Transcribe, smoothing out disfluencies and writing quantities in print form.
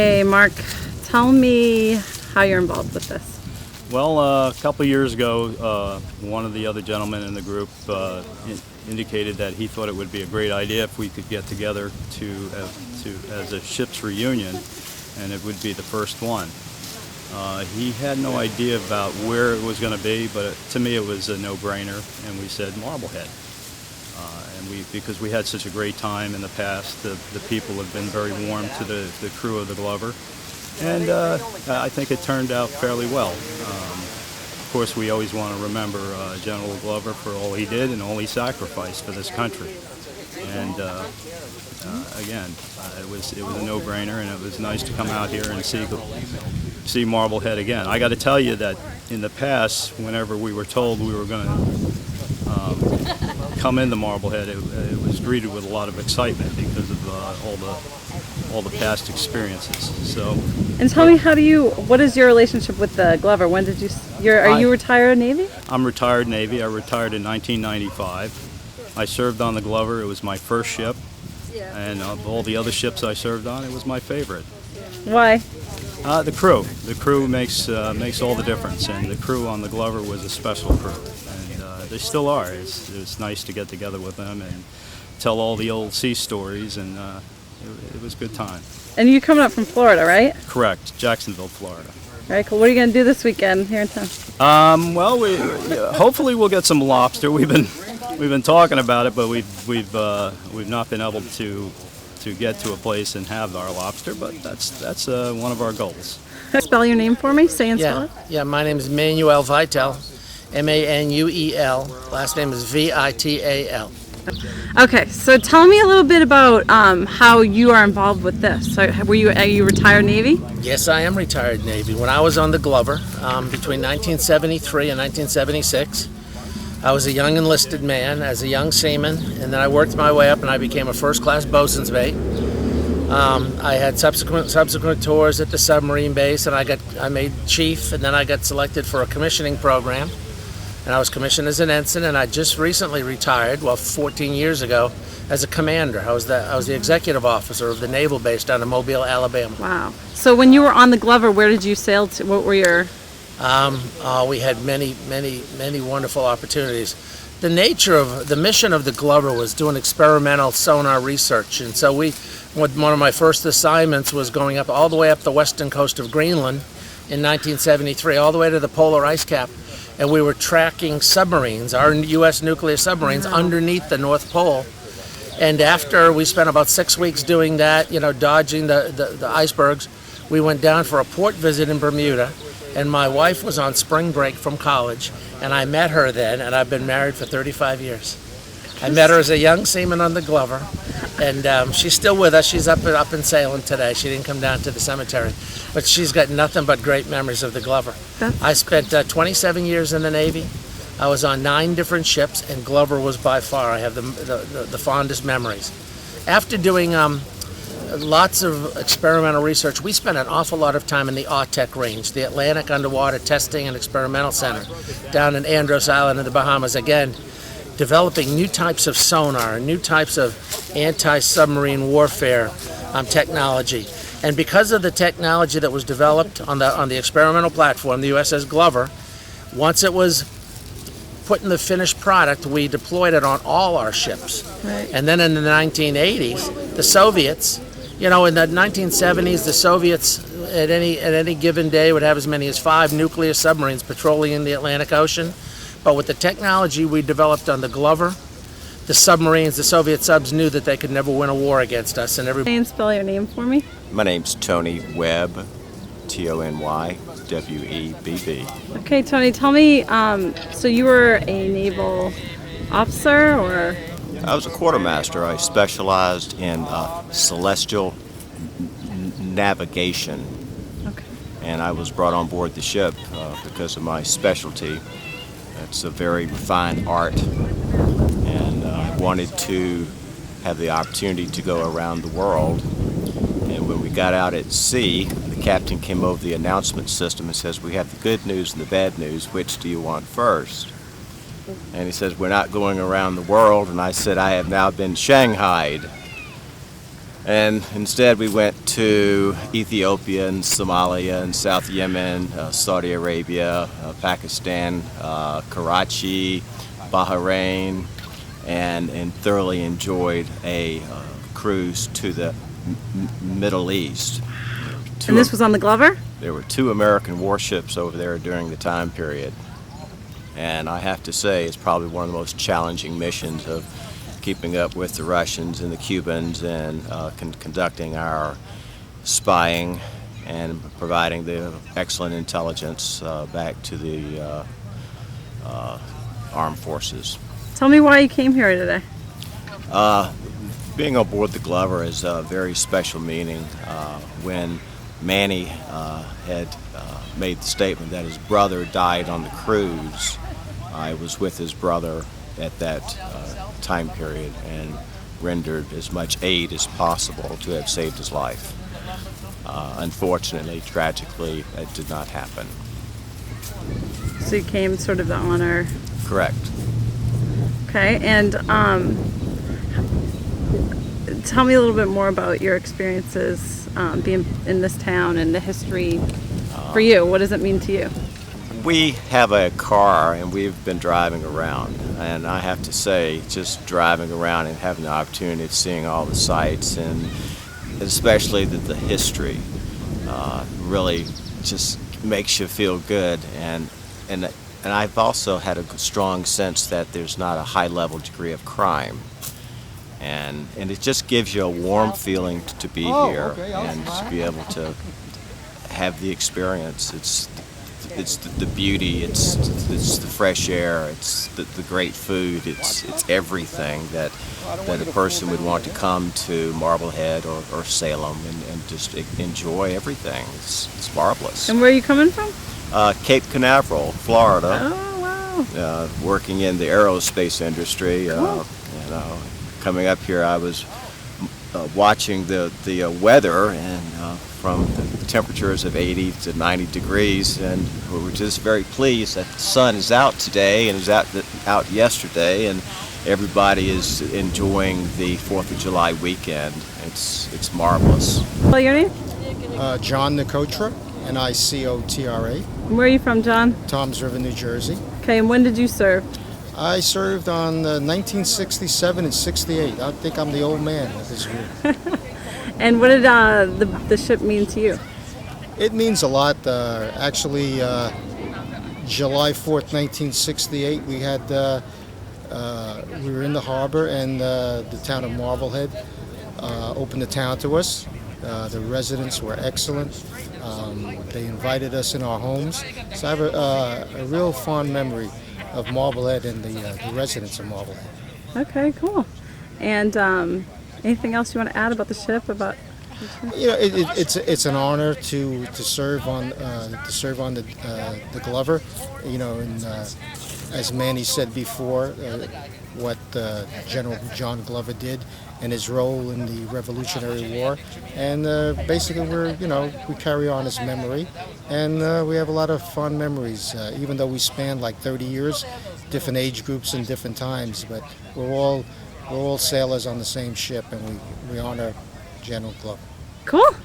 Hey Mark, tell me how you're involved with this. Well, a couple of years ago, one of the other gentlemen in the group indicated that he thought it would be a great idea if we could get together as a ship's reunion, and it would be the first one. He had no idea about where it was going to be, but to me it was a no-brainer, and we said Marblehead. Because we had such a great time in the past, the people have been very warm to the crew of the Glover, and I think it turned out fairly well. Of course, we always want to remember General Glover for all he did and all he sacrificed for this country. And again, it was a no-brainer, and it was nice to come out here and see Marblehead again. I got to tell you that in the past, whenever we were told we were going to come into Marblehead, it was greeted with a lot of excitement because of all the past experiences. So, and tell me, what is your relationship with the Glover? When did are you retired Navy? I'm retired Navy. I retired in 1995. I served on the Glover. It was my first ship, and of all the other ships I served on, it was my favorite. Why? The crew. The crew makes all the difference, and the crew on the Glover was a special crew. They still are. It's nice to get together with them and tell all the old sea stories, and it was a good time. And you're coming up from Florida, right? Correct, Jacksonville, Florida. Very cool. What are you going to do this weekend here in town? Well, hopefully we'll get some lobster. We've been talking about it, but we've not been able to get to a place and have our lobster. But that's one of our goals. Spell your name for me. Say and spell it. Yeah. My name is Manuel Vital. Manuel. Last name is Vital. Okay, so tell me a little bit about how you are involved with this. So, are you retired Navy? Yes, I am retired Navy. When I was on the Glover, between 1973 and 1976, I was a young enlisted man as a young seaman, and then I worked my way up and I became a first-class bosun's mate. I had subsequent tours at the submarine base, and I made chief, and then I got selected for a commissioning program. And I was commissioned as an ensign, and I just recently retired, 14 years ago, as a commander. I was the executive officer of the naval base down in Mobile, Alabama. Wow. So when you were on the Glover, where did you sail to? What were your... We had many wonderful opportunities. The mission of the Glover was doing experimental sonar research, and so one of my first assignments was going up all the way up the western coast of Greenland in 1973, all the way to the polar ice cap. And we were tracking submarines, our U.S. nuclear submarines, underneath the North Pole. And after we spent about 6 weeks doing that, dodging the icebergs, we went down for a port visit in Bermuda. And my wife was on spring break from college, and I met her then, and I've been married for 35 years. I met her as a young seaman on the Glover, and she's still with us. She's up and sailing today. She didn't come down to the cemetery, but she's got nothing but great memories of the Glover. I spent 27 years in the Navy. I was on 9 different ships, and Glover was by far, I have the fondest memories. After doing lots of experimental research, we spent an awful lot of time in the AUTEC range, the Atlantic Underwater Testing and Experimental Center, down in Andros Island in the Bahamas, again, developing new types of sonar, new types of anti-submarine warfare technology. And because of the technology that was developed on the experimental platform, the USS Glover, once it was put in the finished product, we deployed it on all our ships. Right. And then in the 1980s, the Soviets, in the 1970s, the Soviets at any given day would have as many as 5 nuclear submarines patrolling in the Atlantic Ocean. But with the technology we developed on the Glover, the Soviet subs knew that they could never win a war against us. And spell your name for me. My name's Tony Webb, Tony-Webb. Okay, Tony, tell me, so you were a naval officer, or? I was a quartermaster. I specialized in celestial navigation. Okay. And I was brought on board the ship because of my specialty. It's a very refined art, and I wanted to have the opportunity to go around the world. And when we got out at sea, the captain came over the announcement system and says, "We have the good news and the bad news. Which do you want first?" And he says, "We're not going around the world." And I said, "I have now been shanghaied." And instead we went to Ethiopia and Somalia and South Yemen, Saudi Arabia, Pakistan, Karachi, Bahrain, and thoroughly enjoyed a cruise to the Middle East. And this was on the Glover? There were 2 American warships over there during the time period. And I have to say it's probably one of the most challenging missions of keeping up with the Russians and the Cubans and conducting our spying and providing the excellent intelligence back to the armed forces. Tell me why you came here today. Being on board the Glover is a very special meaning. When Manny had made the statement that his brother died on the cruise, I was with his brother at that time period and rendered as much aid as possible to have saved his life. Unfortunately, tragically, that did not happen. So you came sort of to honor. Correct. Okay, and tell me a little bit more about your experiences being in this town and the history for you. What does it mean to you? We have a car and we've been driving around, and I have to say, just driving around and having the opportunity of seeing all the sights and especially the history really just makes you feel good, and I've also had a strong sense that there's not a high level degree of crime, and it just gives you a warm feeling to be here and to be able to have the experience. It's the beauty, it's the fresh air, it's the great food, it's everything that a person would want to come to Marblehead or Salem and just enjoy everything. It's marvelous. And where are you coming from? Cape Canaveral, Florida. Oh, wow. Working in the aerospace industry. Cool. Coming up here, I was watching the weather, and from the temperatures of 80 to 90 degrees, and we were just very pleased that the sun is out today and is out yesterday, and everybody is enjoying the 4th of July weekend. It's marvelous. Well, your name? John Nicotra, Nicotra. Where are you from, John? Toms River, New Jersey. Okay, and when did you serve? I served on 1967 and 68. I think I'm the old man of this group. And what did the ship mean to you? It means a lot. Actually, July 4th, 1968, we were in the harbor, and the town of Marblehead opened the town to us. The residents were excellent. They invited us in our homes. So I have a real fond memory of Marblehead and the residents of Marblehead. Okay, cool. And anything else you want to add about the ship? It's an honor to serve on the Glover. And as Manny said before, what General John Glover did and his role in the Revolutionary War, and basically we carry on his memory, and we have a lot of fond memories. Even though we span like 30 years, different age groups and different times, but we're all sailors on the same ship, and we honor General Glover. Cool.